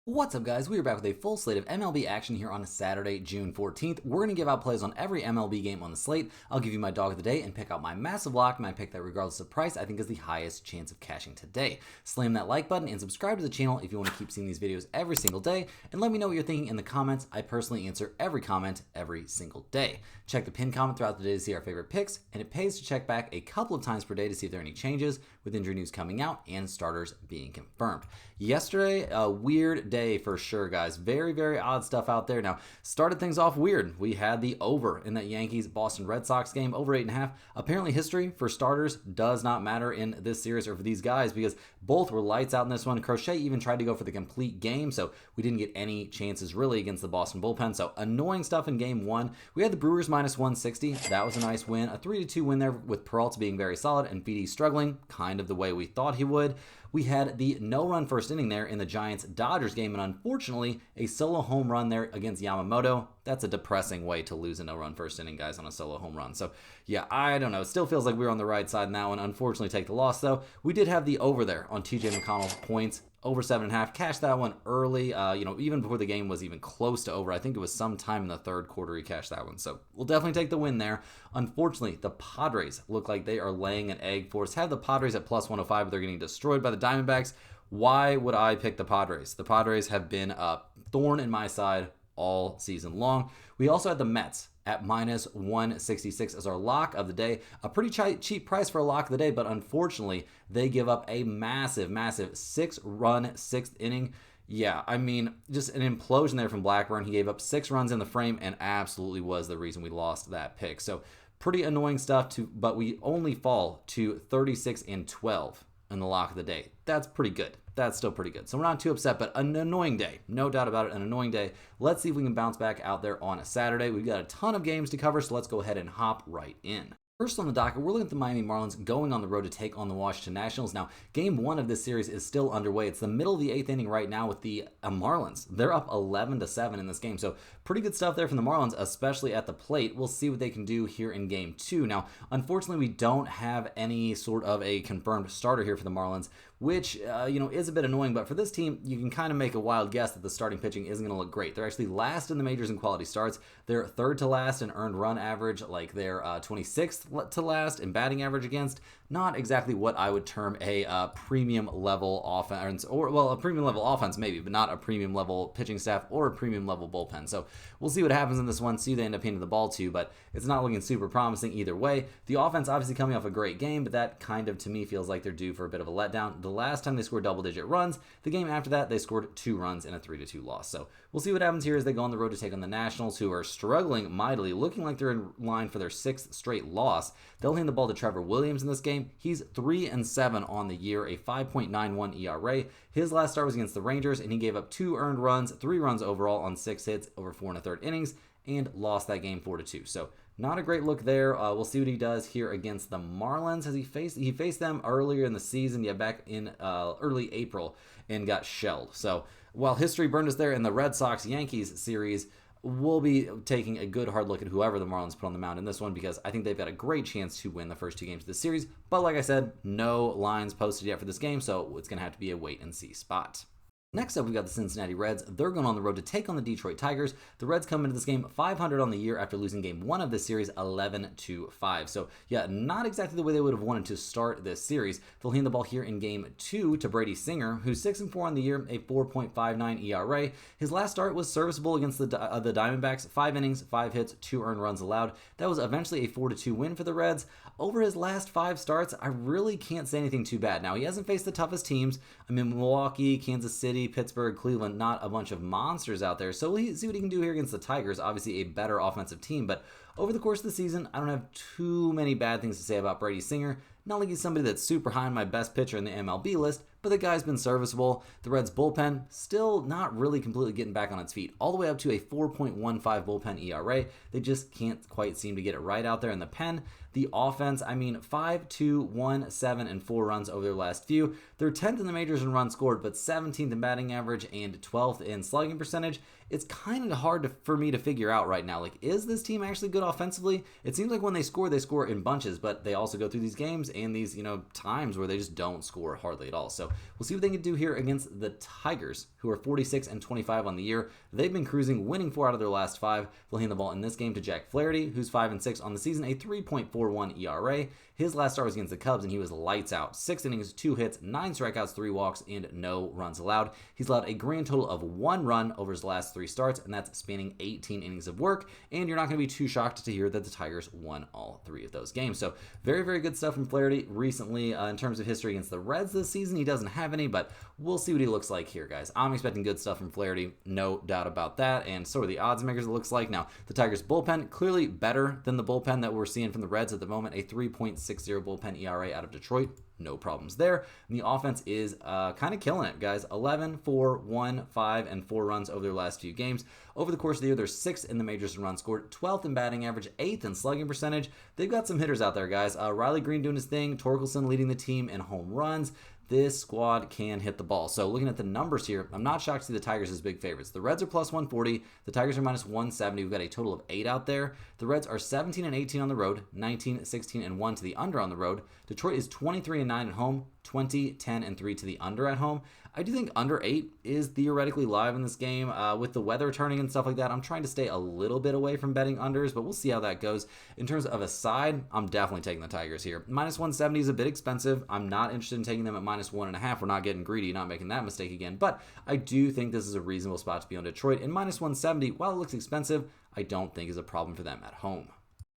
What's up, guys? We are back with a full slate of MLB action here on Saturday, June 14th. We're going to give out plays on every MLB game on the slate. I'll give you my dog of the day and pick out my massive lock, my pick that, regardless of price, I think is the highest chance of cashing today. Slam that like button and subscribe to the channel if you want to keep seeing these videos every single day. And let me know what you're thinking in the comments. I personally answer every comment every single day. Check the pinned comment throughout the day to see our favorite picks, and it pays to check back a couple of times per day to see if there are any changes with injury news coming out and starters being confirmed. Yesterday, a weird day for sure, guys. Very, very odd stuff out there. Now, started things off weird. We had the over in that Yankees-Boston Red Sox game, over 8.5. Apparently, history for starters does not matter in this series or for these guys because both were lights out in this one. Crochet even tried to go for the complete game, so we didn't get any chances really against the Boston bullpen. So annoying stuff in game one. We had the Brewers minus 160. That was a nice win. A 3-2 win there with Peralta being very solid and Fede struggling, kind of the way we thought he would. We had the no-run first inning there in the Giants-Dodgers game, and unfortunately, a solo home run there against Yamamoto. That's a depressing way to lose a no-run first inning, guys, on a solo home run. So, yeah, I don't know. It still feels like we were on the right side in that one. Unfortunately, take the loss, though. We did have the over there on TJ McConnell's points. Over 7.5. Cashed that one early, even before the game was even close to over. I think it was sometime in the third quarter he cashed that one. So we'll definitely take the win there. Unfortunately, the Padres look like they are laying an egg for us. Have the Padres at plus 105, but they're getting destroyed by the Diamondbacks. Why would I pick the Padres? The Padres have been a thorn in my side all season long. We also had the Mets at minus 166 as our lock of the day. A pretty cheap price for a lock of the day, but unfortunately, they give up a massive 6-run 6th inning. Yeah, I mean, just an implosion there from Blackburn. He gave up 6 runs in the frame and absolutely was the reason we lost that pick. So pretty annoying stuff, but we only fall to 36-12 in the lock of the day. That's pretty good. That's still pretty good. So we're not too upset, but an annoying day. No doubt about it, an annoying day. Let's see if we can bounce back out there on a Saturday. We've got a ton of games to cover, so let's go ahead and hop right in. First on the docket, we're looking at the Miami Marlins going on the road to take on the Washington Nationals. Now, game one of this series is still underway. It's the middle of the 8th inning right now with the Marlins. They're up 11-7 in this game, so pretty good stuff there from the Marlins, especially at the plate. We'll see what they can do here in game two. Now, unfortunately, we don't have any sort of a confirmed starter here for the Marlins, which, is a bit annoying, but for this team, you can kind of make a wild guess that the starting pitching isn't going to look great. They're actually last in the majors in quality starts. They're third to last in earned run average, like they're 26th to last in batting average against. Not exactly what I would term a premium level offense, a premium level offense maybe, but not a premium level pitching staff or a premium level bullpen. So we'll see what happens in this one, see who they end up handing the ball to, but it's not looking super promising either way. The offense obviously coming off a great game, but that kind of, to me, feels like they're due for a bit of a letdown. The last time they scored double-digit runs, the game after that, they scored 2 runs in a 3-2 loss. So we'll see what happens here as they go on the road to take on the Nationals, who are struggling mightily, looking like they're in line for their 6th straight loss. They'll hand the ball to Trevor Williams in this game. He's 3-7 on the year, a 5.91 ERA. His last start was against the Rangers, and he gave up 2 earned runs, 3 runs overall on 6 hits over 4 1/3 innings, and lost that game 4-2. So not a great look there. We'll see what he does here against the Marlins as he faced them earlier in the season, back in early April, and got shelled. So while history burned us there in the Red Sox-Yankees series, we'll be taking a good hard look at whoever the Marlins put on the mound in this one because I think they've got a great chance to win the first 2 games of this series. But like I said, no lines posted yet for this game, so it's going to have to be a wait-and-see spot. Next up, we've got the Cincinnati Reds. They're going on the road to take on the Detroit Tigers. The Reds come into this game 500 on the year after losing game 1 of this series 11-5. So, yeah, not exactly the way they would have wanted to start this series. They'll hand the ball here in game 2 to Brady Singer, who's 6-4 on the year, a 4.59 ERA. His last start was serviceable against the Diamondbacks. 5 innings, 5 hits, 2 earned runs allowed. That was eventually a 4-2 win for the Reds. Over his last 5 starts, I really can't say anything too bad. Now, he hasn't faced the toughest teams. I mean, Milwaukee, Kansas City, Pittsburgh, Cleveland, not a bunch of monsters out there. So we'll see what he can do here against the Tigers. Obviously, a better offensive team. But over the course of the season, I don't have too many bad things to say about Brady Singer. Not like he's somebody that's super high on my best pitcher in the MLB list, but the guy's been serviceable. The Reds' bullpen still not really completely getting back on its feet, all the way up to a 4.15 bullpen ERA. They just can't quite seem to get it right out there in the pen. The offense, I mean, 5, 2, 1, 7, and 4 runs over their last few. They're 10th in the majors in runs scored, but 17th in batting average and 12th in slugging percentage. It's kind of hard for me to figure out right now. Like, is this team actually good offensively? It seems like when they score in bunches, but they also go through these games and these, times where they just don't score hardly at all. So we'll see what they can do here against the Tigers, who are 46 and 25 on the year. They've been cruising, winning 4 out of their last 5. They'll hand the ball in this game to Jack Flaherty, who's 5 and 6 on the season, a 3.41 ERA. His last start was against the Cubs, and he was lights out. 6 innings, 2 hits, 9 strikeouts, 3 walks, and no runs allowed. He's allowed a grand total of 1 run over his last 3 starts, and that's spanning 18 innings of work. And you're not going to be too shocked to hear that the Tigers won all 3 of those games. So very, very good stuff from Flaherty recently. In terms of history against the Reds this season, he doesn't have any, but we'll see what he looks like here, guys. I'm expecting good stuff from Flaherty, no doubt about that, and so are the odds makers, it looks like. Now, the Tigers' bullpen, clearly better than the bullpen that we're seeing from the Reds at the moment, a 3.60 bullpen ERA out of Detroit. No problems there. And the offense is kind of killing it, guys. 11, 4, 1, 5, and 4 runs over their last few games. Over the course of the year, they're 6th in the majors in runs scored, 12th in batting average, 8th in slugging percentage. They've got some hitters out there, guys. Riley Green doing his thing, Torkelson leading the team in home runs. This squad can hit the ball. So looking at the numbers here, I'm not shocked to see the Tigers as big favorites. The Reds are plus 140. The Tigers are minus 170. We've got a total of 8 out there. The Reds are 17 and 18 on the road, 19, 16, and 1 to the under on the road. Detroit is 23 and 9 at home, 20, 10, and 3 to the under at home. I do think under 8 is theoretically live in this game. With the weather turning and stuff like that, I'm trying to stay a little bit away from betting unders, but we'll see how that goes. In terms of a side, I'm definitely taking the Tigers here. Minus 170 is a bit expensive. I'm not interested in taking them at minus 1.5. We're not getting greedy, not making that mistake again, but I do think this is a reasonable spot to be on Detroit. And minus 170, while it looks expensive, I don't think is a problem for them at home.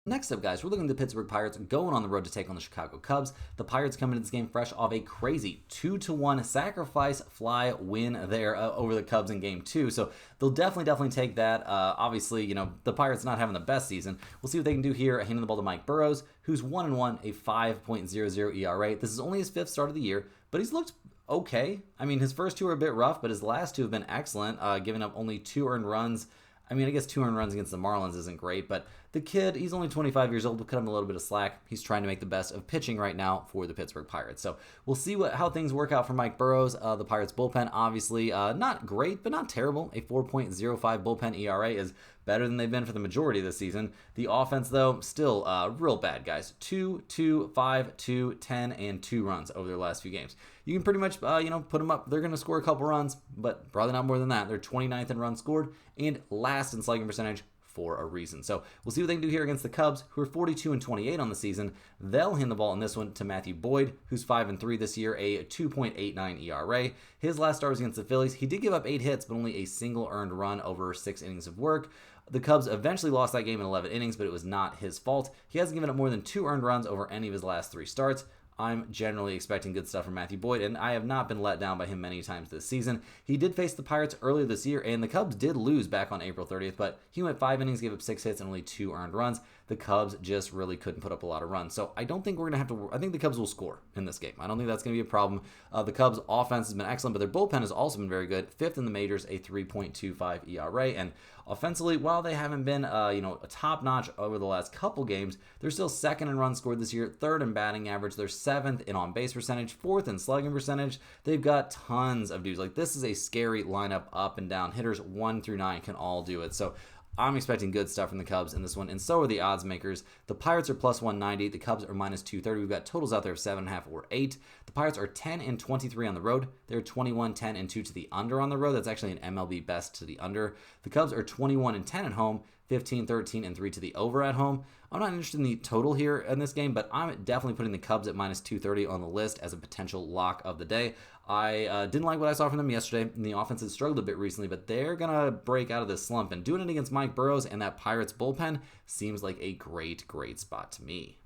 Next up, guys, we're looking at the Pittsburgh Pirates going on the road to take on the Chicago Cubs. The Pirates come into this game fresh off a crazy 2-1 sacrifice fly win there over the Cubs in Game 2. So they'll definitely take that. Obviously, the Pirates not having the best season. We'll see what they can do here, handing the ball to Mike Burrows, who's 1-1, a 5.00 ERA. This is only his 5th start of the year, but he's looked okay. I mean, his first 2 are a bit rough, but his last 2 have been excellent, giving up only 2 earned runs. I mean, I guess 2 earned runs against the Marlins isn't great, but the kid, he's only 25 years old. We'll cut him a little bit of slack. He's trying to make the best of pitching right now for the Pittsburgh Pirates. So we'll see how things work out for Mike Burrows. The Pirates bullpen, obviously, not great, but not terrible. A 4.05 bullpen ERA is better than they've been for the majority of the season. The offense, though, still real bad, guys. 2, 2, 5, 2, 10, and 2 runs over their last few games. You can pretty much, put them up. They're going to score a couple runs, but probably not more than that. They're 29th in runs scored and last in slugging percentage for a reason. So we'll see what they can do here against the Cubs, who are 42 and 28 on the season. They'll hand the ball in this one to Matthew Boyd, who's 5 and 3 this year, a 2.89 ERA. His last start was against the Phillies. He did give up 8 hits, but only a single earned run over 6 innings of work. The Cubs eventually lost that game in 11 innings, but it was not his fault. He hasn't given up more than 2 earned runs over any of his last 3 starts. I'm generally expecting good stuff from Matthew Boyd, and I have not been let down by him many times this season. He did face the Pirates earlier this year, and the Cubs did lose back on April 30th, but he went 5 innings, gave up 6 hits, and only 2 earned runs. The Cubs just really couldn't put up a lot of runs. So I don't think we're going to have to... I think the Cubs will score in this game. I don't think that's going to be a problem. The Cubs' offense has been excellent, but their bullpen has also been very good. 5th in the majors, a 3.25 ERA, and offensively, while they haven't been, a top-notch over the last couple games, they're still 2nd in runs scored this year, 3rd in batting average, they're 7th in on-base percentage, 4th in slugging percentage. They've got tons of dudes. Like, this is a scary lineup up and down. Hitters 1 through 9 can all do it. So I'm expecting good stuff from the Cubs in this one, and so are the odds makers. The Pirates are plus 190. The Cubs are minus 230. We've got totals out there of 7.5 or 8. The Pirates are 10 and 23 on the road. They're 21, 10, and 2 to the under on the road. That's actually an MLB best to the under. The Cubs are 21 and 10 at home, 15, 13, and 3 to the over at home. I'm not interested in the total here in this game, but I'm definitely putting the Cubs at minus 230 on the list as a potential lock of the day. I didn't like what I saw from them yesterday, and the offense has struggled a bit recently, but they're going to break out of this slump, and doing it against Mike Burrows and that Pirates bullpen seems like a great spot to me.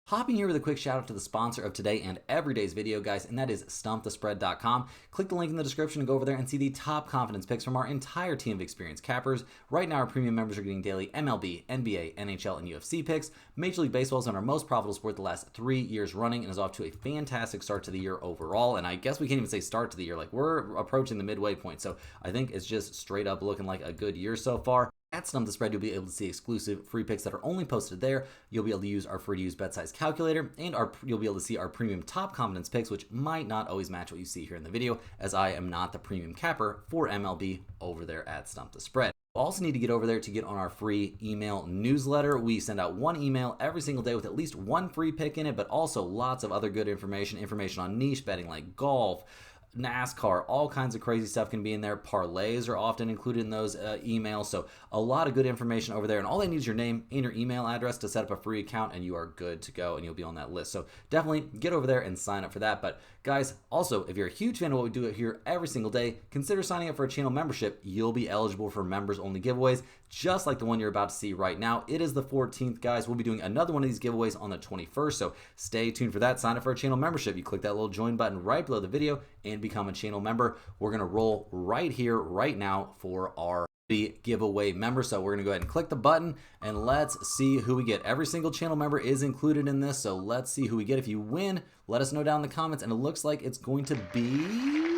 Hopping here with a quick shout out to the sponsor of today and every day's video, guys, and that is StumpTheSpread.com. Click the link in the description and go over there and see the top confidence picks from our entire team of experienced cappers. Right now, our premium members are getting daily MLB, NBA, NHL, and UFC picks. Major League Baseball is on our most profitable sport the last 3 years running and is off to a fantastic start to the year overall. And I guess we can't even say start to the year. Like, we're approaching the midway point, so I think it's just straight up looking like a good year so far. At Stump The Spread, you'll be able to see exclusive free picks that are only posted there. You'll be able to use our free-to-use bet size calculator, and you'll be able to see our premium top confidence picks, which might not always match what you see here in the video, as I am not the premium capper for MLB over there at Stump The Spread. You also need to get over there to get on our free email newsletter. We send out one email every single day with at least one free pick in it, but also lots of other good information on niche betting like golf, NASCAR, all kinds of crazy stuff can be in there. Parlays are often included in those emails, so a lot of good information over there, and all they need is your name and your email address to set up a free account, and you are good to go, and you'll be on that list. So definitely get over there and sign up for that. But guys, also, if you're a huge fan of what we do here every single day, consider signing up for a channel membership. You'll be eligible for members-only giveaways, just like the one you're about to see right now. It is the 14th, guys. We'll be doing another one of these giveaways on the 21st, so stay tuned for that. Sign up for a channel membership. You click that little join button right below the video and become a channel member. We're going to roll right here, right now for our giveaway member. So we're going to go ahead and click the button and let's see who we get. Every single channel member is included in this, so let's see who we get. If you win, let us know down in the comments, and it looks like it's going to be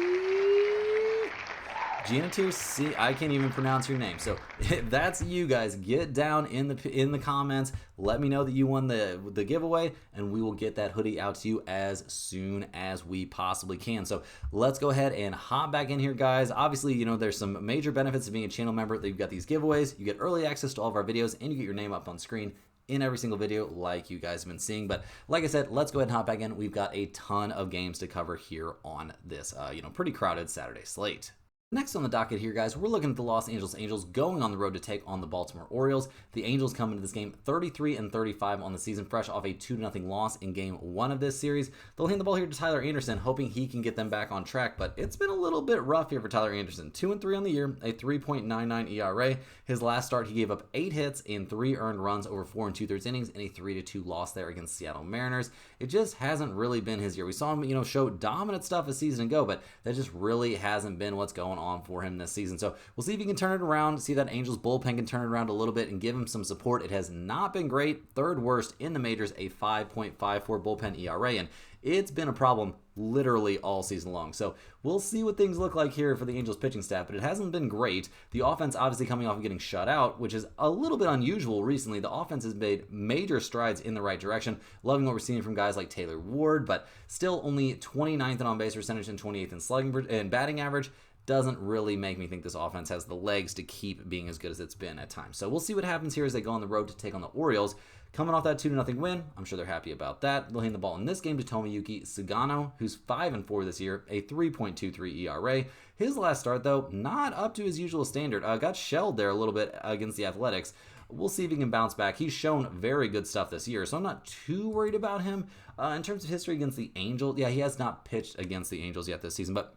Janitor C. I can't even pronounce your name. So if that's you guys, get down in the comments. Let me know that you won the giveaway, and we will get that hoodie out to you as soon as we possibly can. So let's go ahead and hop back in here, guys. Obviously, you know, there's some major benefits of being a channel member. That you've got these giveaways, you get early access to all of our videos, and you get your name up on screen in every single video like you guys have been seeing. But like I said, let's go ahead and hop back in. We've got a ton of games to cover here on this pretty crowded Saturday slate. Next on the docket here, guys, we're looking at the Los Angeles Angels going on the road to take on the Baltimore Orioles. The Angels come into this game 33-35 on the season, fresh off a 2-0 loss in Game 1 of this series. They'll hand the ball here to Tyler Anderson, hoping he can get them back on track, but it's been a little bit rough here for Tyler Anderson. 2-3 on the year, a 3.99 ERA. His last start, he gave up 8 hits and 3 earned runs over 4 2/3 innings and a 3-2 loss there against Seattle Mariners. It just hasn't really been his year. We saw him, show dominant stuff a season ago, but that just really hasn't been what's going on for him this season. So we'll see if he can turn it around, see that Angels bullpen can turn it around a little bit and give him some support. It has not been great. Third worst in the majors, a 5.54 bullpen ERA, and it's been a problem literally all season long. So we'll see what things look like here for the Angels pitching staff, but it hasn't been great. The offense obviously coming off of getting shut out, which is a little bit unusual recently. The offense has made major strides in the right direction. Loving what we're seeing from guys like Taylor Ward, but still only 29th in on-base percentage and 28th in slugging and batting average. Doesn't really make me think this offense has the legs to keep being as good as it's been at times. So we'll see what happens here as they go on the road to take on the Orioles. Coming off that 2-0 win, I'm sure they're happy about that. They'll hand the ball in this game to Tomoyuki Sugano, who's 5-4 this year, a 3.23 ERA. His last start, though, not up to his usual standard. Got shelled there a little bit against the Athletics. We'll see if he can bounce back. He's shown very good stuff this year, so I'm not too worried about him. In terms of history against the Angels, yeah, he has not pitched against the Angels yet this season, but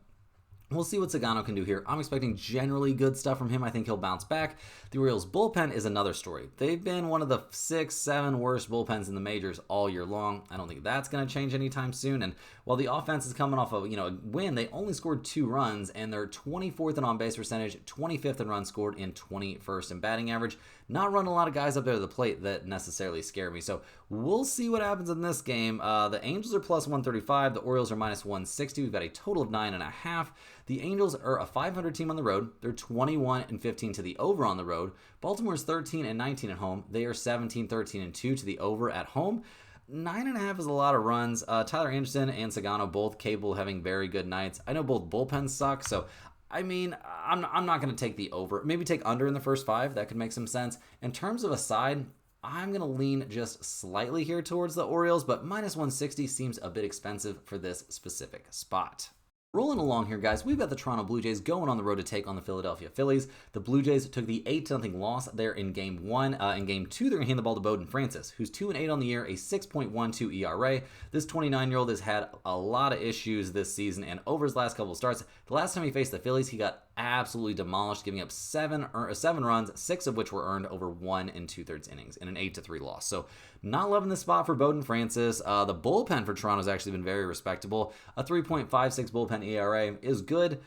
we'll see what Sugano can do here. I'm expecting generally good stuff from him. I think he'll bounce back. The Orioles bullpen is another story. They've been one of the 6-7 worst bullpens in the majors all year long. I don't think that's going to change anytime soon. And while the offense is coming off of a win, they only scored 2 runs, and they're 24th in on-base percentage, 25th in runs scored, and 21st in batting average. Not running a lot of guys up there to the plate that necessarily scare me. So we'll see what happens in this game. The Angels are plus 135. The Orioles are minus 160. We've got a total of 9.5. The Angels are a 500 team on the road. They're 21-15 to the over on the road. Baltimore's 13-19 at home. They are 17-13-2 to the over at home. 9.5 is a lot of runs. Tyler Anderson and Sugano both capable of having very good nights. I know both bullpens suck, so I mean, I'm not going to take the over. Maybe take under in the first 5. That could make some sense. In terms of a side, I'm going to lean just slightly here towards the Orioles, but minus 160 seems a bit expensive for this specific spot. Rolling along here, guys, we've got the Toronto Blue Jays going on the road to take on the Philadelphia Phillies. The Blue Jays took the 8-0 loss there in Game 1. In Game 2, they're going to hand the ball to Bowden Francis, who's 2-8 on the year, a 6.12 ERA. This 29-year-old has had a lot of issues this season, and over his last couple of starts, the last time he faced the Phillies, he got absolutely demolished, giving up 7 runs, 6 of which were earned over 1 2/3 innings in an 8-3 loss. So not loving the spot for Bowden Francis. The bullpen for Toronto has actually been very respectable. A 3.56 bullpen ERA is good.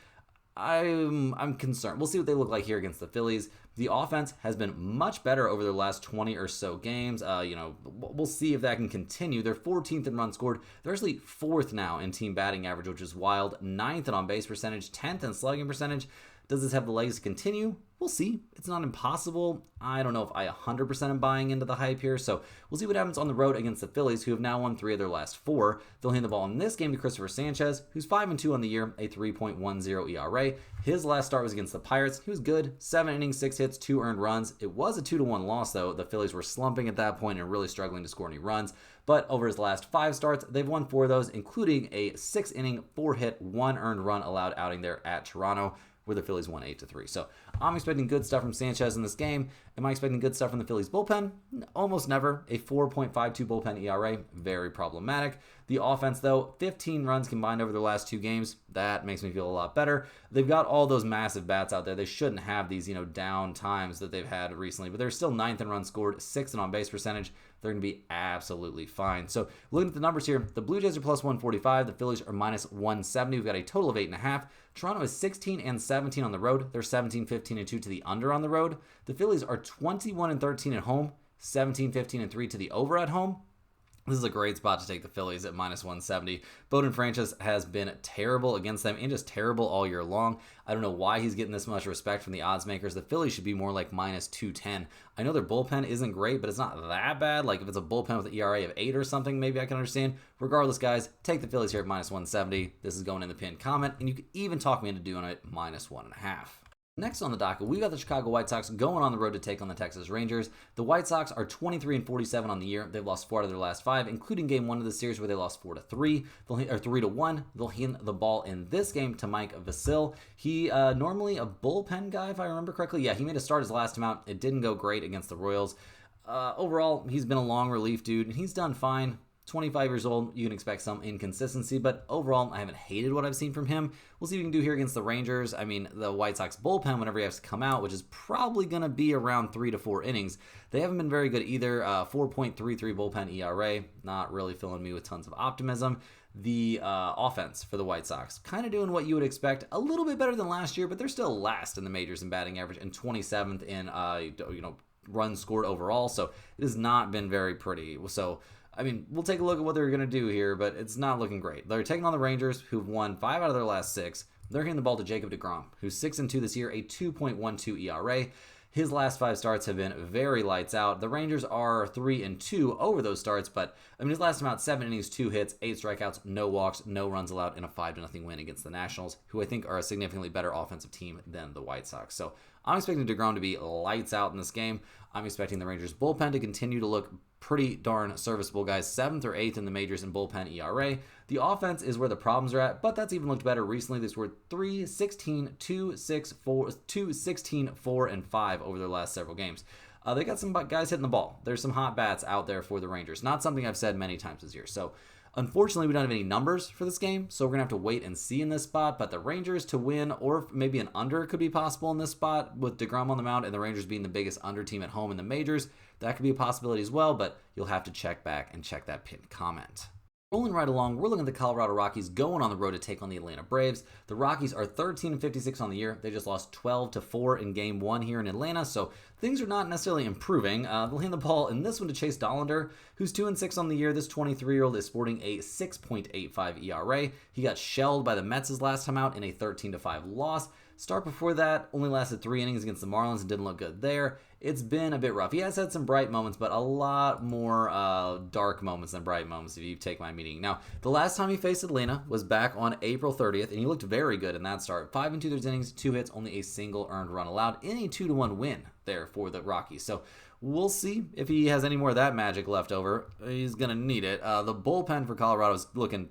I'm concerned. We'll see what they look like here against the Phillies. The offense has been much better over their last 20 or so games. We'll see if that can continue. They're 14th in runs scored. They're actually 4th now in team batting average, which is wild. 9th in on-base percentage, 10th in slugging percentage. Does this have the legs to continue? We'll see. It's not impossible. I don't know if I 100% am buying into the hype here, so we'll see what happens on the road against the Phillies, who have now won 3 of their last 4. They'll hand the ball in this game to Christopher Sanchez, who's 5-2 on the year, a 3.10 ERA. His last start was against the Pirates. He was good. 7 innings, 6 hits, 2 earned runs. It was a 2-1 loss, though. The Phillies were slumping at that point and really struggling to score any runs. But over his last 5 starts, they've won 4 of those, including a 6-inning, 4-hit, 1 earned run allowed outing there at Toronto, where the Phillies won 8-3. So I'm expecting good stuff from Sanchez in this game. Am I expecting good stuff from the Phillies bullpen? Almost never. A 4.52 bullpen ERA, very problematic. The offense, though, 15 runs combined over their last 2 games. That makes me feel a lot better. They've got all those massive bats out there. They shouldn't have these, down times that they've had recently, but they're still 9th in runs scored, 6th in on-base percentage. They're going to be absolutely fine. So looking at the numbers here, the Blue Jays are plus 145. The Phillies are minus 170. We've got a total of 8.5. Toronto is 16-17 on the road. They're 17-15-2 to the under on the road. The Phillies are 21-13 at home, 17-15-3 to the over at home. This is a great spot to take the Phillies at minus 170. Bowden Francis has been terrible against them and just terrible all year long. I don't know why he's getting this much respect from the odds makers. The Phillies should be more like minus 210. I know their bullpen isn't great, but it's not that bad. Like if it's a bullpen with an ERA of 8 or something, maybe I can understand. Regardless, guys, take the Phillies here at minus 170. This is going in the pinned comment, and you can even talk me into doing it minus 1.5. Next on the docket, we got the Chicago White Sox going on the road to take on the Texas Rangers. The White Sox are 23-47 on the year. They've lost 4 out of their last 5, including game 1 of the series where they lost 4-3, or 3-1. They'll hand the ball in this game to Mike Vasil. He normally a bullpen guy, if I remember correctly. Yeah, he made a start his last time out. It didn't go great against the Royals. Overall, he's been a long relief dude, and he's done fine. 25 years old, you can expect some inconsistency, but overall, I haven't hated what I've seen from him. We'll see what we can do here against the Rangers. I mean, the White Sox bullpen, whenever he has to come out, which is probably going to be around 3 to 4 innings, they haven't been very good either. 4.33 bullpen ERA, not really filling me with tons of optimism. The offense for the White Sox, kind of doing what you would expect, a little bit better than last year, but they're still last in the majors in batting average and 27th in runs scored overall, so it has not been very pretty. So I mean, we'll take a look at what they're going to do here, but it's not looking great. They're taking on the Rangers, who've won 5 out of their last 6. They're handing the ball to Jacob deGrom, who's 6-2 this year, a 2.12 ERA. His last 5 starts have been very lights out. The Rangers are 3-2 over those starts, but I mean, his last time out, 7 innings, 2 hits, 8 strikeouts, no walks, no runs allowed, in a 5-0 win against the Nationals, who I think are a significantly better offensive team than the White Sox. So I'm expecting deGrom to be lights out in this game. I'm expecting the Rangers bullpen to continue to look pretty darn serviceable, guys. 7th or 8th in the majors in bullpen ERA. The offense is where the problems are at, but that's even looked better recently. They scored 3-16, 2-6, 4, 2-16, 4, and 5 over their last several games. They got some guys hitting the ball. There's some hot bats out there for the Rangers. Not something I've said many times this year. So unfortunately, we don't have any numbers for this game, so we're going to have to wait and see in this spot. But the Rangers to win, or maybe an under could be possible in this spot with deGrom on the mound and the Rangers being the biggest under team at home in the majors. That could be a possibility as well, but you'll have to check back and check that pinned comment. Rolling right along, we're looking at the Colorado Rockies going on the road to take on the Atlanta Braves. The Rockies are 13-56 on the year. They just lost 12-4 in game 1 here in Atlanta, so things are not necessarily improving. They'll hand the ball in this one to Chase Dollander, who's 2-6 on the year. This 23-year-old is sporting a 6.85 ERA. He got shelled by the Mets his last time out in a 13-5 loss. Start before that only lasted 3 innings against the Marlins and didn't look good there. It's been a bit rough. He has had some bright moments, but a lot more dark moments than bright moments, if you take my meaning. Now, the last time he faced Atlanta was back on April 30th, and he looked very good in that start. 5 2/3 innings, 2 hits, only a single earned run allowed in a 2-1 win there for the Rockies. So we'll see if he has any more of that magic left over. He's going to need it. The bullpen for Colorado is looking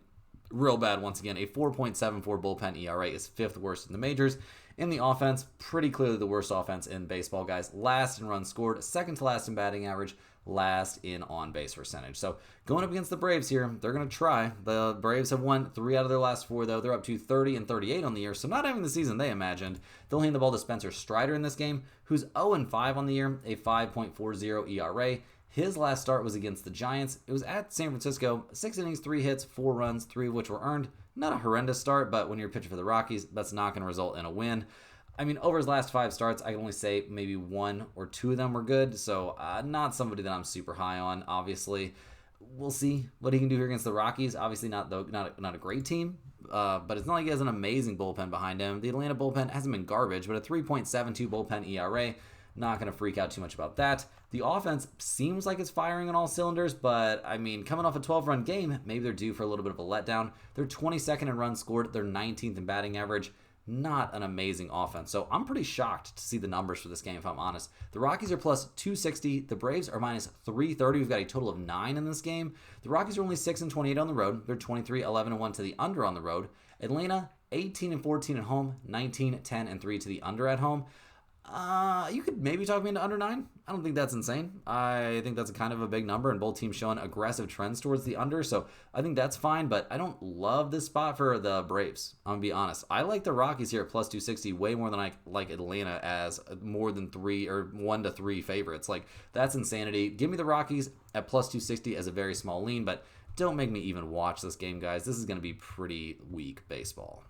real bad once again. A 4.74 bullpen ERA is 5th worst in the majors. In the offense, pretty clearly the worst offense in baseball, guys. Last in runs scored, 2nd to last in batting average, last in on-base percentage. So going up against the Braves here, they're going to try. The Braves have won 3 out of their last 4, though. They're up to 30-38 on the year, so not having the season they imagined. They'll hand the ball to Spencer Strider in this game, who's 0-5 on the year, a 5.40 ERA. His last start was against the Giants. It was at San Francisco. 6 innings, 3 hits, 4 runs, 3 of which were earned. Not a horrendous start, but when you're pitching for the Rockies, that's not going to result in a win. I mean, over his last 5 starts, I can only say maybe 1 or 2 of them were good, so not somebody that I'm super high on, obviously. We'll see what he can do here against the Rockies. Obviously not a great team. but it's not like he has an amazing bullpen behind him. The Atlanta bullpen hasn't been garbage, but a 3.72 bullpen ERA. Not going to freak out too much about that. The offense seems like it's firing on all cylinders, but I mean, coming off a 12-run game, maybe they're due for a little bit of a letdown. They're 22nd in runs scored. They're 19th in batting average. Not an amazing offense. So I'm pretty shocked to see the numbers for this game, if I'm honest. The Rockies are plus 260. The Braves are minus 330. We've got a total of 9 in this game. The Rockies are only 6-28 on the road. They're 23-11-1 to the under on the road. Atlanta, 18-14 at home, 19-10-3 to the under at home. You could maybe talk me into under 9. I don't think that's insane. I think that's kind of a big number, and both teams showing aggressive trends towards the under, so I think that's fine, but I don't love this spot for the Braves. I'm going to be honest. I like the Rockies here at plus 260 way more than I like Atlanta as more than 3 or 1 to 3 favorites. Like, that's insanity. Give me the Rockies at plus 260 as a very small lean, but don't make me even watch this game, guys. This is going to be pretty weak baseball.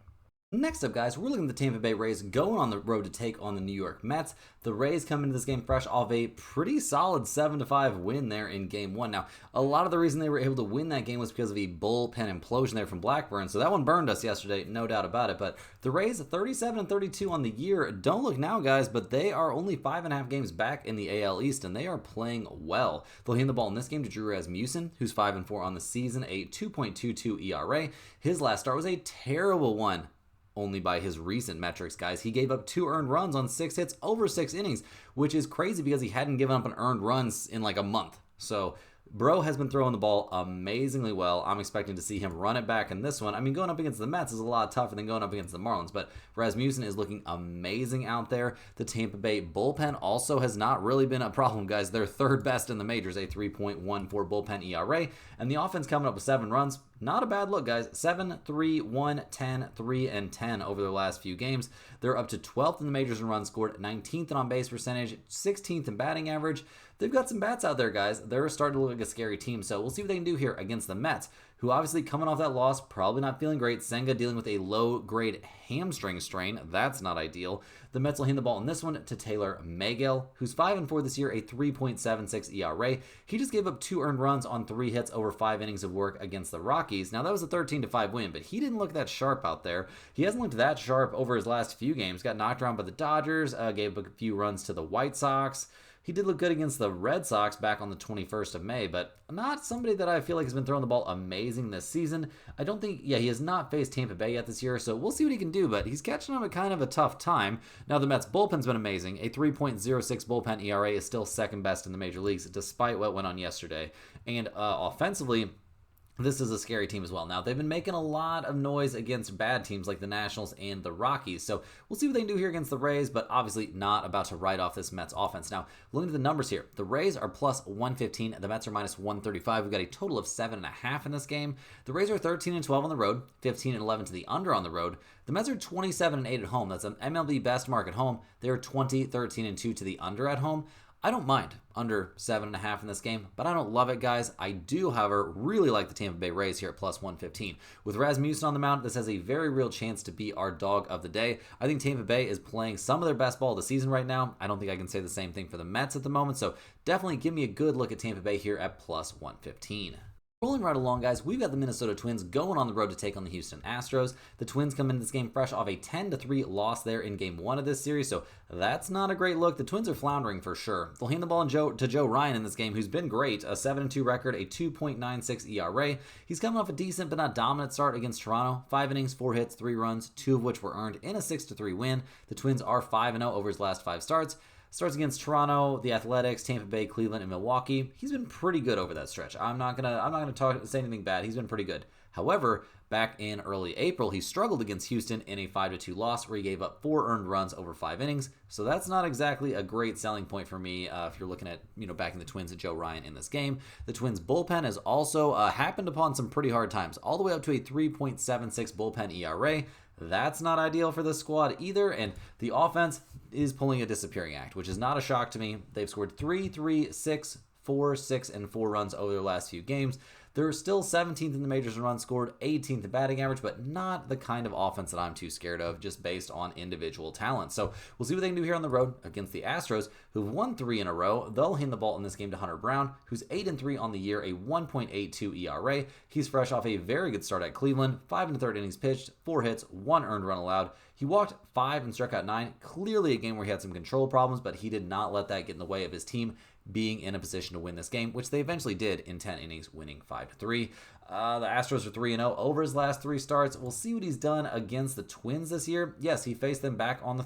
Next up, guys, we're looking at the Tampa Bay Rays going on the road to take on the New York Mets. The Rays come into this game fresh off a pretty solid 7-5 win there in Game 1. Now, a lot of the reason they were able to win that game was because of a bullpen implosion there from Blackburn, so that one burned us yesterday, no doubt about it. But the Rays, 37-32 on the year. Don't look now, guys, but they are only 5.5 games back in the AL East, and they are playing well. They'll hand the ball in this game to Drew Rasmussen, who's 5-4 on the season, a 2.22 ERA. His last start was a terrible one. Only by his recent metrics, guys. He gave up 2 earned runs on 6 hits over 6 innings, which is crazy because he hadn't given up an earned runs in like a month. So Bro has been throwing the ball amazingly well. I'm expecting to see him run it back in this one. I mean, going up against the Mets is a lot tougher than going up against the Marlins, but Rasmussen is looking amazing out there. The Tampa Bay bullpen also has not really been a problem, guys. They're third best in the majors, a 3.14 bullpen ERA, and the offense coming up with 7 runs. Not a bad look, guys. 7, 3, 1, 10, 3, and 10 over their last few games. They're up to 12th in the majors in runs scored, 19th in on-base percentage, 16th in batting average. They've got some bats out there, guys. They're starting to look like a scary team, so we'll see what they can do here against the Mets, who obviously coming off that loss, probably not feeling great. Senga dealing with a low-grade hamstring strain. That's not ideal. The Mets will hand the ball in this one to Taylor Miguel, who's 5-4 this year, a 3.76 ERA. He just gave up 2 earned runs on 3 hits over 5 innings of work against the Rockies. Now, that was a 13-5 win, but he didn't look that sharp out there. He hasn't looked that sharp over his last few games. Got knocked around by the Dodgers, gave a few runs to the White Sox. He did look good against the Red Sox back on the 21st of May, but not somebody that I feel like has been throwing the ball amazing this season. I don't think, he has not faced Tampa Bay yet this year, so we'll see what he can do, but he's catching them at kind of a tough time. Now, the Mets bullpen's been amazing. A 3.06 bullpen ERA is still second best in the major leagues, despite what went on yesterday. And offensively, this is a scary team as well. Now, they've been making a lot of noise against bad teams like the Nationals and the Rockies. So we'll see what they can do here against the Rays, but obviously not about to write off this Mets offense. Now, looking at the numbers here, the Rays are plus 115. The Mets are minus 135. We've got a total of 7.5 in this game. The Rays are 13-12 on the road, 15-11 to the under on the road. The Mets are 27-8 at home. That's an MLB best mark at home. They're 20-13-2 to the under at home. I don't mind under 7.5 in this game, but I don't love it, guys. I do, however, really like the Tampa Bay Rays here at plus 115. With Rasmussen on the mound, this has a very real chance to be our dog of the day. I think Tampa Bay is playing some of their best ball of the season right now. I don't think I can say the same thing for the Mets at the moment, so definitely give me a good look at Tampa Bay here at plus 115. Rolling right along, guys, we've got the Minnesota Twins going on the road to take on the Houston Astros. The Twins come into this game fresh off a 10-3 loss there in Game 1 of this series, so that's not a great look. The Twins are floundering for sure. They'll hand the ball to Joe Ryan in this game, who's been great. A 7-2 record, a 2.96 ERA. He's coming off a decent but not dominant start against Toronto. 5 innings, 4 hits, 3 runs, 2 of which were earned in a 6-3 win. The Twins are 5-0 over his last 5 starts. Starts against Toronto, the Athletics, Tampa Bay, Cleveland, and Milwaukee. He's been pretty good over that stretch. I'm not gonna say anything bad. He's been pretty good. However, back in early April, he struggled against Houston in a 5-2 loss where he gave up 4 earned runs over 5 innings. So that's not exactly a great selling point for me if you're looking at backing the Twins and Joe Ryan in this game. The Twins bullpen has also happened upon some pretty hard times, all the way up to a 3.76 bullpen ERA. That's not ideal for this squad either, and the offense is pulling a disappearing act, which is not a shock to me. They've scored 3, 3, 6, 4, 6, and 4 runs over their last few games. They're still 17th in the majors in runs scored, 18th in batting average, but not the kind of offense that I'm too scared of just based on individual talent. So we'll see what they can do here on the road against the Astros, who've won 3 in a row. They'll hand the ball in this game to Hunter Brown, who's 8-3 on the year, a 1.82 ERA. He's fresh off a very good start at Cleveland, 5 1/3 innings pitched, 4 hits, 1 earned run allowed. He walked 5 and struck out 9. Clearly a game where he had some control problems, but he did not let that get in the way of his team being in a position to win this game, which they eventually did in 10 innings, winning 5-3. The Astros are 3-0 over his last 3 starts. We'll see what he's done against the Twins this year. Yes, he faced them back on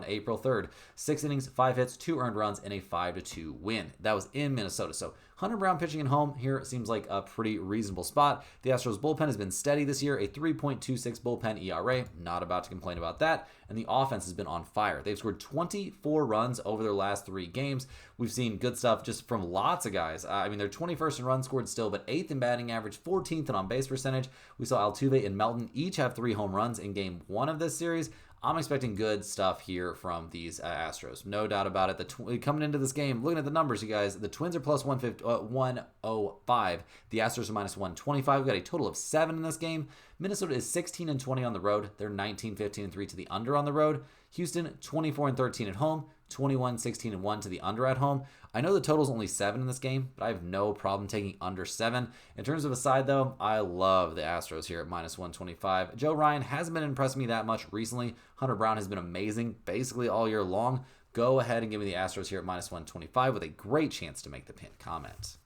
April 3rd. 6 innings, 5 hits, 2 earned runs, and a 5-2 win. That was in Minnesota. So Hunter Brown pitching at home here seems like a pretty reasonable spot. The Astros bullpen has been steady this year, a 3.26 bullpen ERA. Not about to complain about that. And the offense has been on fire. They've scored 24 runs over their last 3 games. We've seen good stuff just from lots of guys. They're 21st in runs scored still, but 8th in batting average, 14th in on-base percentage. We saw Altuve and Melton each have 3 home runs in game 1 of this series. I'm expecting good stuff here from these Astros. No doubt about it. Coming into this game, looking at the numbers, you guys, the Twins are plus 105. The Astros are minus 125. We've got a total of 7 in this game. Minnesota is 16-20 on the road. They're 19-15-3 to the under on the road. Houston, 24-13 at home. 21-16-1 to the under at home. I know the total's only 7 in this game, but I have no problem taking under 7. In terms of a side, though, I love the Astros here at minus 125. Joe Ryan hasn't been impressing me that much recently. Hunter Brown has been amazing basically all year long. Go ahead and give me the Astros here at minus 125 with a great chance to make the pinned comment.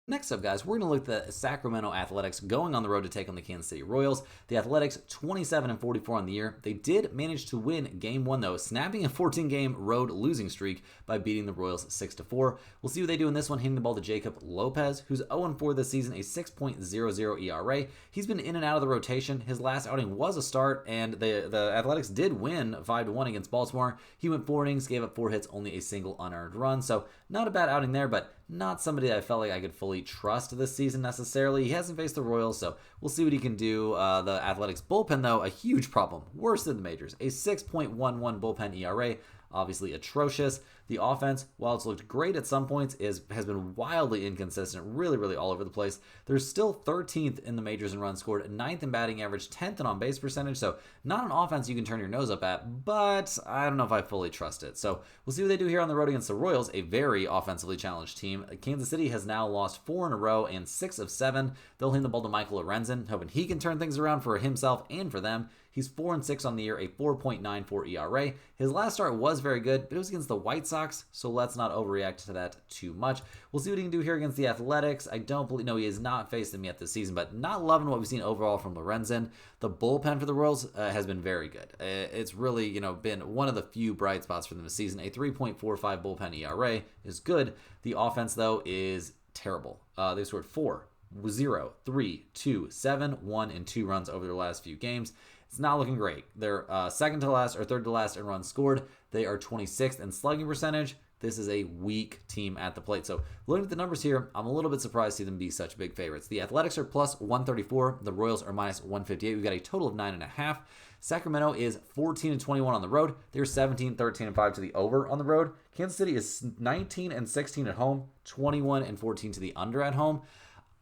Next up, guys, we're going to look at the Sacramento Athletics going on the road to take on the Kansas City Royals. The Athletics, 27-44 on the year. They did manage to win Game 1, though, snapping a 14-game road losing streak by beating the Royals 6-4. We'll see what they do in this one, handing the ball to Jacob Lopez, who's 0-4 this season, a 6.00 ERA. He's been in and out of the rotation. His last outing was a start, and the Athletics did win 5-1 against Baltimore. He went 4 innings, gave up 4 hits, only a single unearned run, so not a bad outing there, but not somebody that I felt like I could fully trust this season necessarily. He hasn't faced the Royals, so we'll see what he can do. The Athletics bullpen, though, a huge problem. Worse than the majors. A 6.11 bullpen ERA. Obviously atrocious. The offense, while it's looked great at some points, has been wildly inconsistent, really all over the place. They're still 13th in the majors in runs scored, 9th in batting average, 10th in on-base percentage, so not an offense you can turn your nose up at, but I don't know if I fully trust it. So we'll see what they do here on the road against the Royals, a very offensively challenged team. Kansas City has now lost 4 in a row and 6 of 7. They'll hand the ball to Michael Lorenzen, hoping he can turn things around for himself and for them. He's 4-6 on the year, a 4.94 ERA. His last start was very good, but it was against the White Sox, so let's not overreact to that too much. We'll see what he can do here against the Athletics. I don't believe, no, he has not faced them yet this season, but not loving what we've seen overall from Lorenzen. The bullpen for the Royals has been very good. It's really, been one of the few bright spots for them this season. A 3.45 bullpen ERA is good. The offense, though, is terrible. They've scored 4, 0, 3, 2, 7, 1, and 2 runs over their last few games. It's not looking great. They're second to last or third to last in runs scored. They are 26th in slugging percentage. This is a weak team at the plate. So looking at the numbers here, I'm a little bit surprised to see them be such big favorites. The Athletics are plus 134. The Royals are minus 158. We've got a total of 9.5. Sacramento is 14-21 on the road. They're 17-13-5 to the over on the road. Kansas City is 19-16 at home, 21-14 to the under at home.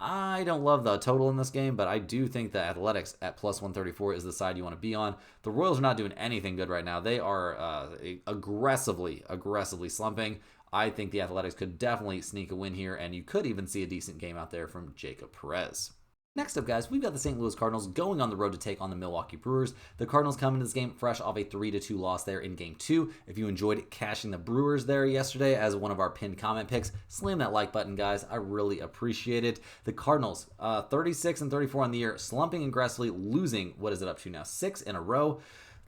I don't love the total in this game, but I do think the Athletics at plus 134 is the side you want to be on. The Royals are not doing anything good right now. They are aggressively slumping. I think the Athletics could definitely sneak a win here, and you could even see a decent game out there from Jacob Perez. Next up, guys, we've got the St. Louis Cardinals going on the road to take on the Milwaukee Brewers. The Cardinals come into this game fresh off a 3-2 loss there in Game 2. If you enjoyed cashing the Brewers there yesterday as one of our pinned comment picks, slam that like button, guys. I really appreciate it. The Cardinals, 36-34 on the year, slumping aggressively, losing, what is it up to now, 6 in a row.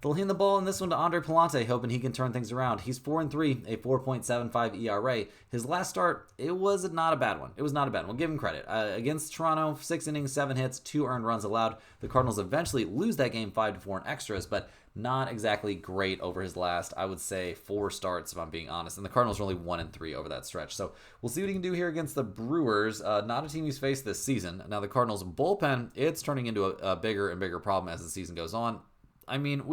They'll hand the ball in this one to Andre Palante, hoping he can turn things around. He's 4-3, a 4.75 ERA. His last start, it was not a bad one. It was not a bad one. We'll give him credit. Against Toronto, 6 innings, 7 hits, 2 earned runs allowed. The Cardinals eventually lose that game 5-4 in extras, but not exactly great over his last, I would say, 4 starts, if I'm being honest. And the Cardinals are only 1-3 over that stretch. So we'll see what he can do here against the Brewers. Not a team he's faced this season. Now, the Cardinals bullpen, it's turning into a bigger and bigger problem as the season goes on. I mean,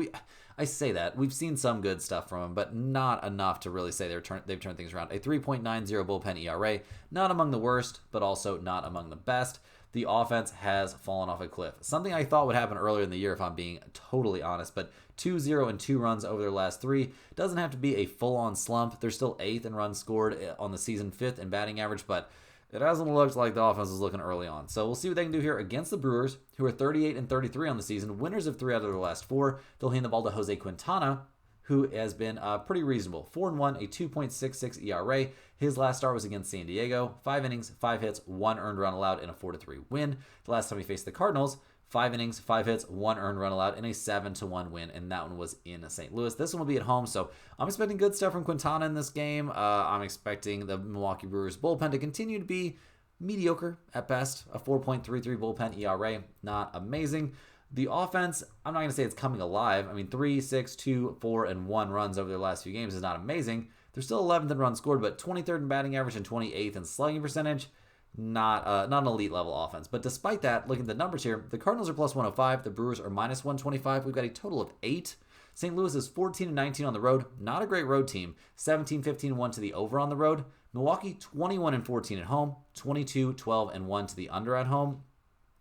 I say that. We've seen some good stuff from him, but not enough to really say they've turned things around. A 3.90 bullpen ERA, not among the worst, but also not among the best. the offense has fallen off a cliff. Something I thought would happen earlier in the year, if I'm being totally honest, but 2-0 and 2 runs over their last 3 doesn't have to be a full-on slump. They're still 8th in runs scored on the season, 5th in batting average, but it hasn't looked like the offense is looking early on. So we'll see what they can do here against the Brewers, who are 38 and 33 on the season, winners of 3 out of their last 4. They'll hand the ball to Jose Quintana, who has been pretty reasonable. 4-1, a 2.66 ERA. His last start was against San Diego. 5 innings, 5 hits, 1 earned run allowed in a 4-3 win. The last time he faced the Cardinals, 5 innings, 5 hits, 1 earned run allowed in a 7-1 win, and that one was in St. Louis. This one will be at home, so I'm expecting good stuff from Quintana in this game. I'm expecting the Milwaukee Brewers bullpen to continue to be mediocre at best. A 4.33 bullpen ERA, not amazing. The offense, I'm not going to say it's coming alive. I mean, 3, 6, 2, 4, and 1 runs over their last few games is not amazing. They're still 11th in runs scored, but 23rd in batting average and 28th in slugging percentage. Not an elite level offense. But despite that, looking at the numbers here, the Cardinals are plus 105. The Brewers are minus 125. We've got a total of 8. St. Louis is 14 and 19 on the road. Not a great road team. 17, 15, 1 to the over on the road. Milwaukee 21 and 14 at home. 22, 12, and 1 to the under at home.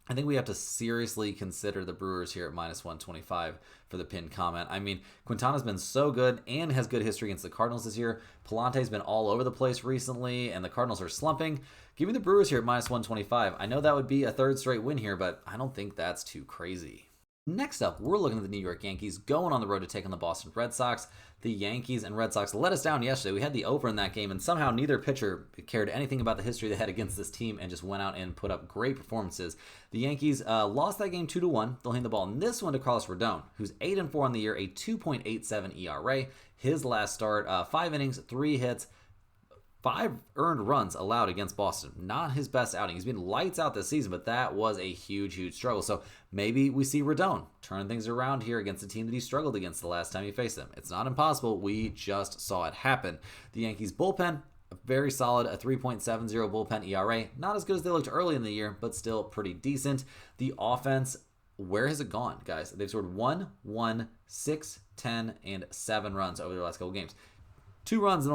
I think we have to seriously consider the Brewers here at minus 125 for the pinned comment. I mean, Quintana's been so good and has good history against the Cardinals this year. Palante's been all over the place recently, and the Cardinals are slumping. Give me the Brewers here at minus 125. I know that would be a 3rd straight win here, but I don't think that's too crazy. Next up, we're looking at the New York Yankees going on the road to take on the Boston Red Sox. The Yankees and Red Sox let us down yesterday. We had the over in that game, and somehow neither pitcher cared anything about the history they had against this team and just went out and put up great performances. The Yankees lost that game 2-1. They'll hand the ball in this one to Carlos Rodon, who's 8 and 4 on the year, a 2.87 ERA. His last start, 5 innings, 3 hits, 5 earned runs allowed against Boston. Not his best outing. He's been lights out this season, but that was a huge, huge struggle. So maybe we see Rodon turn things around here against a team that he struggled against the last time he faced them. It's not impossible. We just saw it happen. The Yankees bullpen, very solid, a 3.70 bullpen ERA. Not as good as they looked early in the year, but still pretty decent. The offense, where has it gone, guys? They've scored 1, 6, 10, and 7 runs over their last couple games. 2 runs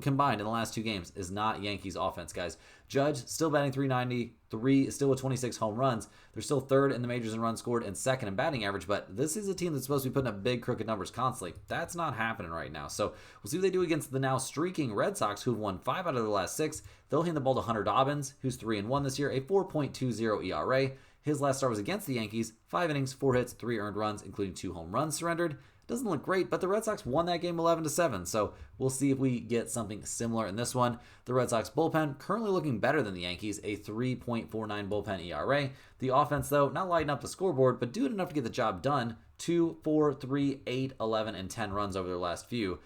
combined in the last 2 games is not Yankees offense, guys. Judge still batting 390, still with 26 home runs. They're still 3rd in the majors in runs scored and 2nd in batting average, but this is a team that's supposed to be putting up big crooked numbers constantly. That's not happening right now. So we'll see what they do against the now streaking Red Sox, who've won 5 out of their last 6. They'll hand the ball to Hunter Dobbins, who's 3 and 1 this year, a 4.20 ERA. His last start was against the Yankees, 5 innings, 4 hits, 3 earned runs, including 2 home runs surrendered. Doesn't look great, but the Red Sox won that game 11-7, so we'll see if we get something similar in this one. The Red Sox bullpen currently looking better than the Yankees, a 3.49 bullpen ERA. The offense, though, not lighting up the scoreboard, but doing enough to get the job done. 2, 4, 3, 8, 11, and 10 runs over their last few.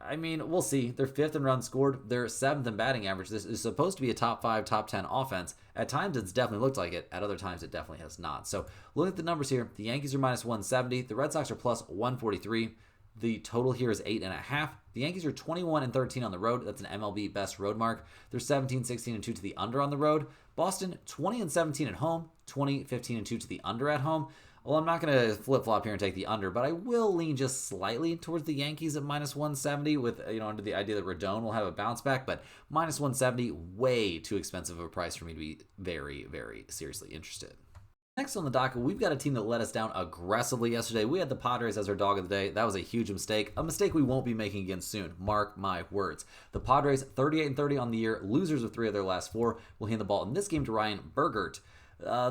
I mean, we'll see. They're 5th in runs scored. They're 7th in batting average. This is supposed to be a top 5, top 10 offense. At times, it's definitely looked like it. At other times, it definitely has not. So, looking at the numbers here, the Yankees are minus 170. The Red Sox are plus 143. The total here is 8.5. The Yankees are 21 and 13 on the road. That's an MLB best road mark. They're 17, 16, and 2 to the under on the road. Boston, 20 and 17 at home. 20, 15, and 2 to the under at home. Well, I'm not going to flip-flop here and take the under, but I will lean just slightly towards the Yankees at minus 170 with, under the idea that Rodon will have a bounce back, but minus 170, way too expensive of a price for me to be very, very seriously interested. Next on the docket, we've got a team that let us down aggressively yesterday. We had the Padres as our dog of the day. That was a huge mistake. A mistake we won't be making again soon. Mark my words. The Padres, 38 and 30 on the year, losers of 3 of their last 4, will hand the ball in this game to Ryan Bergert.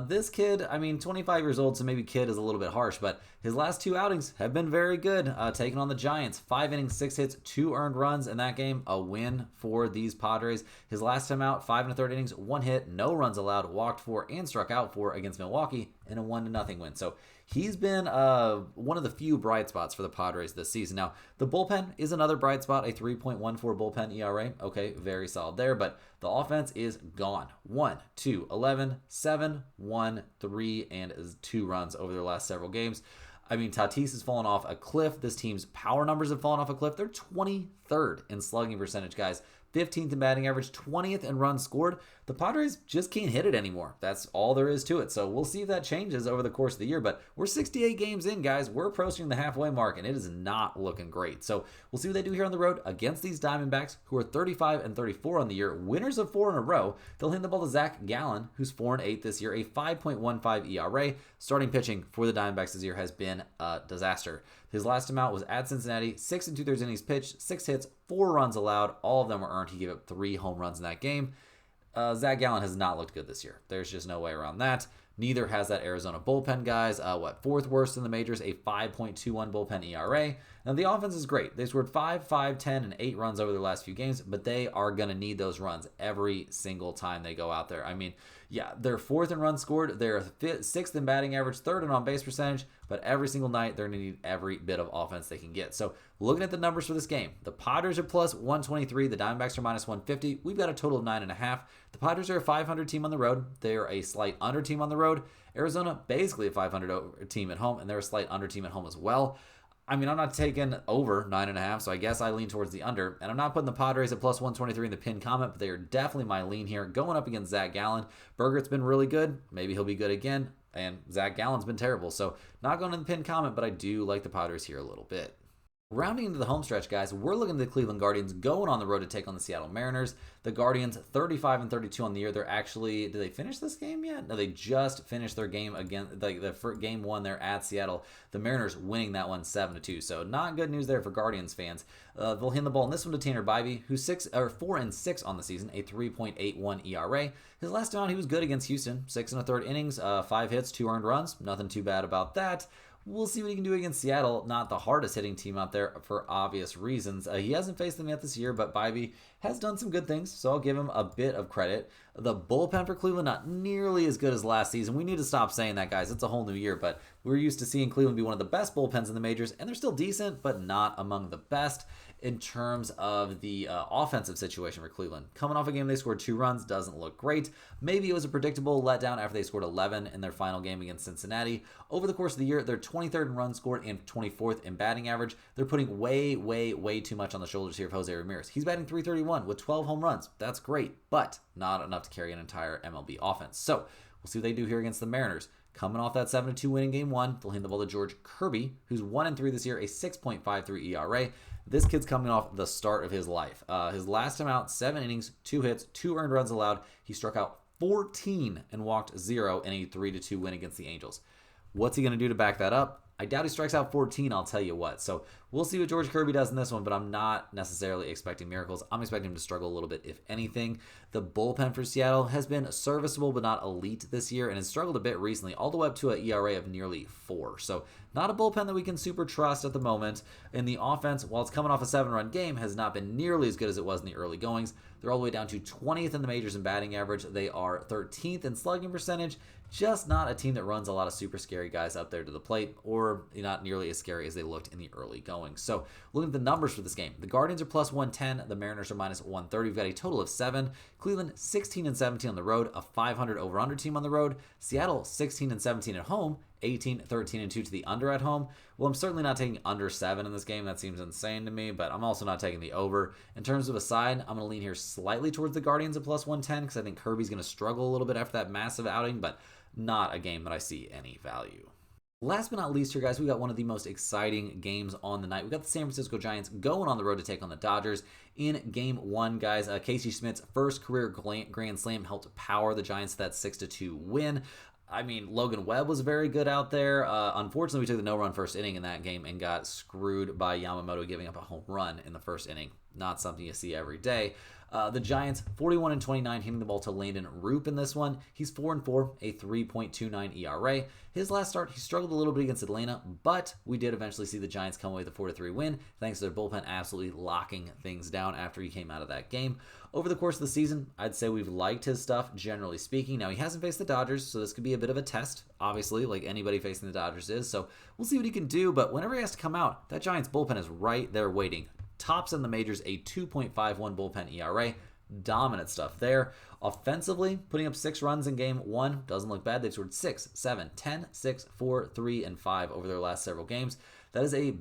This kid, 25 years old, so maybe kid is a little bit harsh, but his last 2 outings have been very good. Taking on the Giants, 5 innings, 6 hits, 2 earned runs in that game. A win for these Padres. His last time out, 5 1/3 innings, 1 hit, no runs allowed, walked 4, and struck out 4 against Milwaukee in a 1-0 win. So he's been one of the few bright spots for the Padres this season. Now, the bullpen is another bright spot, a 3.14 bullpen ERA. Okay, very solid there, but the offense is gone. 1, 2, 11, 7, 1, 3, and 2 runs over their last several games. Tatis has fallen off a cliff. This team's power numbers have fallen off a cliff. They're 23rd in slugging percentage, guys. 15th in batting average, 20th in runs scored. The Padres just can't hit it anymore. That's all there is to it. So we'll see if that changes over the course of the year. But we're 68 games in, guys. We're approaching the halfway mark, and it is not looking great. So we'll see what they do here on the road against these Diamondbacks, who are 35 and 34 on the year, winners of 4 in a row. They'll hand the ball to Zach Gallen, who's 4 and 8 this year, a 5.15 ERA. Starting pitching for the Diamondbacks this year has been a disaster. His last time out was at Cincinnati, 6 2/3 innings pitched, 6 hits, 4 runs allowed. All of them were earned. He gave up 3 home runs in that game. Zach Gallen has not looked good this year. There's just no way around that. Neither has that Arizona bullpen, guys. Fourth worst in the majors, a 5.21 bullpen ERA. Now, the offense is great. They scored 5, 5, 10, and 8 runs over their last few games, but they are going to need those runs every single time they go out there. I mean, yeah, they're 4th in runs scored. They're 6th in batting average, 3rd in on-base percentage, but every single night they're going to need every bit of offense they can get. So looking at the numbers for this game, the Padres are plus 123. The Diamondbacks are minus 150. We've got a total of 9.5. The Padres are a 500 team on the road. They're a slight under team on the road. Arizona, basically a 500 team at home, and they're a slight under team at home as well. I mean, I'm not taking over 9.5, so I guess I lean towards the under. And I'm not putting the Padres at plus 123 in the pin comment, but they are definitely my lean here. Going up against Zach Gallen. Burgert's been really good. Maybe he'll be good again. And Zach Gallen's been terrible. So not going in the pin comment, but I do like the Padres here a little bit. Rounding into the home stretch, guys, we're looking at the Cleveland Guardians going on the road to take on the Seattle Mariners. The Guardians, 35 and 32 on the year. They're actually, did they finish this game yet? No, they just finished their game again. The game 1 there at Seattle. The Mariners winning that one 7-2. So not good news there for Guardians fans. They'll hand the ball in this one to Tanner Bybee, who's 4 and 6 on the season, a 3.81 ERA. His last time out, he was good against Houston, 6 1/3 innings, 5 hits, 2 earned runs. Nothing too bad about that. We'll see what he can do against Seattle, not the hardest hitting team out there for obvious reasons. He hasn't faced them yet this year, but Bybee has done some good things, so I'll give him a bit of credit. The bullpen for Cleveland, not nearly as good as last season. We need to stop saying that, guys. It's a whole new year, but we're used to seeing Cleveland be one of the best bullpens in the majors, and they're still decent, but not among the best in terms of the offensive situation for Cleveland. Coming off a game they scored 2 runs doesn't look great. Maybe it was a predictable letdown after they scored 11 in their final game against Cincinnati. Over the course of the year, they're 23rd in runs scored and 24th in batting average. They're putting way too much on the shoulders here of Jose Ramirez. He's batting .331 with 12 home runs. That's great, but not enough to carry an entire MLB offense. So we'll see what they do here against the Mariners. Coming off that 7-2 win in game 1, they'll hand the ball to George Kirby, who's 1 and 3 this year, a 6.53 ERA. This kid's coming off the start of his life. His last time out, 7 innings, 2 hits, 2 earned runs allowed. He struck out 14 and walked 0 in a 3-2 win against the Angels. What's he going to do to back that up? I doubt he strikes out 14, I'll tell you what. So we'll see what George Kirby does in this one, but I'm not necessarily expecting miracles. I'm expecting him to struggle a little bit, if anything. The bullpen for Seattle has been serviceable, but not elite this year, and has struggled a bit recently, all the way up to an ERA of nearly 4. So not a bullpen that we can super trust at the moment. And the offense, while it's coming off a 7-run game, has not been nearly as good as it was in the early goings. They're all the way down to 20th in the majors in batting average. They are 13th in slugging percentage. Just not a team that runs a lot of super scary guys up there to the plate, or not nearly as scary as they looked in the early going. So looking at the numbers for this game, the Guardians are plus 110, the Mariners are minus 130. We've got a total of 7. Cleveland 16 and 17 on the road, a 500 over/under team on the road. Seattle 16 and 17 at home, 18, 13, and 2 to the under at home. Well, I'm certainly not taking under 7 in this game. That seems insane to me, but I'm also not taking the over. In terms of a side, I'm going to lean here slightly towards the Guardians at plus 110 because I think Kirby's going to struggle a little bit after that massive outing, but not a game that I see any value. Last but not least here, guys, we got one of the most exciting games on the night. We got the San Francisco Giants going on the road to take on the Dodgers in Game 1, guys. Casey Schmidt's first career grand slam helped power the Giants to that 6-2 win. I mean, Logan Webb was very good out there. Unfortunately, we took the no-run first inning in that game and got screwed by Yamamoto giving up a home run in the first inning. Not something you see every day. The Giants, 41 and 29, handing the ball to Landon Roop in this one. He's 4 and 4, a 3.29 ERA. His last start, he struggled a little bit against Atlanta, but we did eventually see the Giants come away with a 4-3 win, thanks to their bullpen absolutely locking things down after he came out of that game. Over the course of the season, I'd say we've liked his stuff, generally speaking. Now, he hasn't faced the Dodgers, so this could be a bit of a test, obviously, like anybody facing the Dodgers is. So we'll see what he can do, but whenever he has to come out, that Giants bullpen is right there waiting. Tops in the majors, a 2.51 bullpen ERA. Dominant stuff there. Offensively, putting up 6 runs in Game 1 doesn't look bad. They've scored 6, 7, 10, 6, 4, 3, and 5 over their last several games. That is a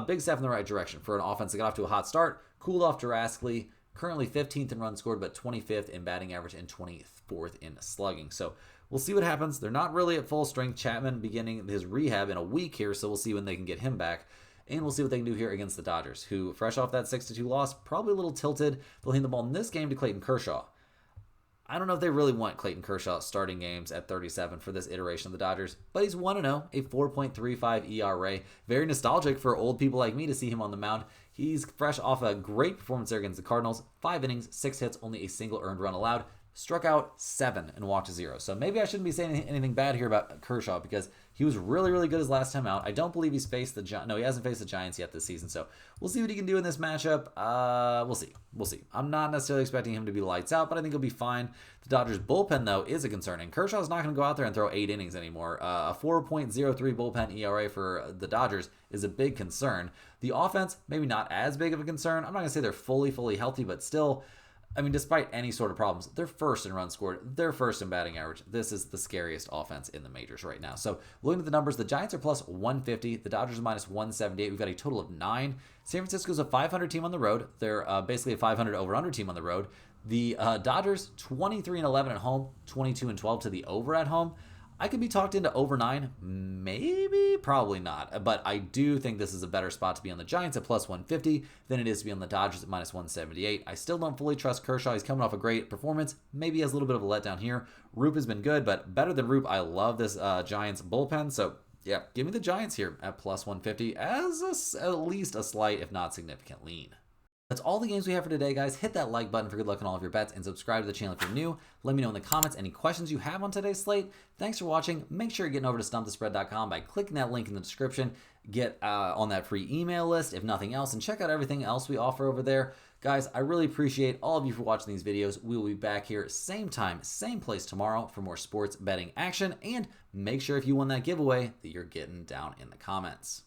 big step in the right direction for an offense that got off to a hot start, cooled off drastically, Currently 15th in runs scored, but 25th in batting average and 24th in slugging. So we'll see what happens. They're not really at full strength. Chapman beginning his rehab in a week here, so we'll see when they can get him back. And we'll see what they can do here against the Dodgers, who, fresh off that 6-2 loss, probably a little tilted. They'll hand the ball in this game to Clayton Kershaw. I don't know if they really want Clayton Kershaw starting games at 37 for this iteration of the Dodgers, but he's 1-0, a 4.35 ERA. Very nostalgic for old people like me to see him on the mound. He's fresh off a great performance there against the Cardinals. 5 innings, 6 hits, only a single earned run allowed. Struck out 7 and walked 0. So maybe I shouldn't be saying anything bad here about Kershaw because he was really, really good his last time out. I don't believe he's faced the Giants. No, he hasn't faced the Giants yet this season. So we'll see what he can do in this matchup. We'll see. We'll see. I'm not necessarily expecting him to be lights out, but I think he'll be fine. The Dodgers bullpen, though, is a concern. And Kershaw's not going to go out there and throw 8 innings anymore. A 4.03 bullpen ERA for the Dodgers is a big concern. The offense, maybe not as big of a concern. I'm not going to say they're fully healthy, but still, I mean, despite any sort of problems, they're first in runs scored. They're first in batting average. This is the scariest offense in the majors right now. So looking at the numbers, the Giants are plus 150. The Dodgers are minus 178. We've got a total of 9. San Francisco's a 500 team on the road. They're basically a 500 over-under team on the road. The Dodgers, 23-11 at home, 22-12 to the over at home. I could be talked into over 9, maybe, probably not. But I do think this is a better spot to be on the Giants at plus 150 than it is to be on the Dodgers at minus 178. I still don't fully trust Kershaw. He's coming off a great performance. Maybe he has a little bit of a letdown here. Roop has been good, but better than Roop. I love this Giants bullpen. So, yeah, give me the Giants here at plus 150 as at least a slight, if not significant, lean. That's all the games we have for today, guys. Hit that like button for good luck on all of your bets and subscribe to the channel if you're new. Let me know in the comments any questions you have on today's slate. Thanks for watching. Make sure you're getting over to stumpthespread.com by clicking that link in the description. Get on that free email list, if nothing else, and check out everything else we offer over there. Guys, I really appreciate all of you for watching these videos. We will be back here same time, same place tomorrow for more sports betting action. And make sure if you won that giveaway that you're getting down in the comments.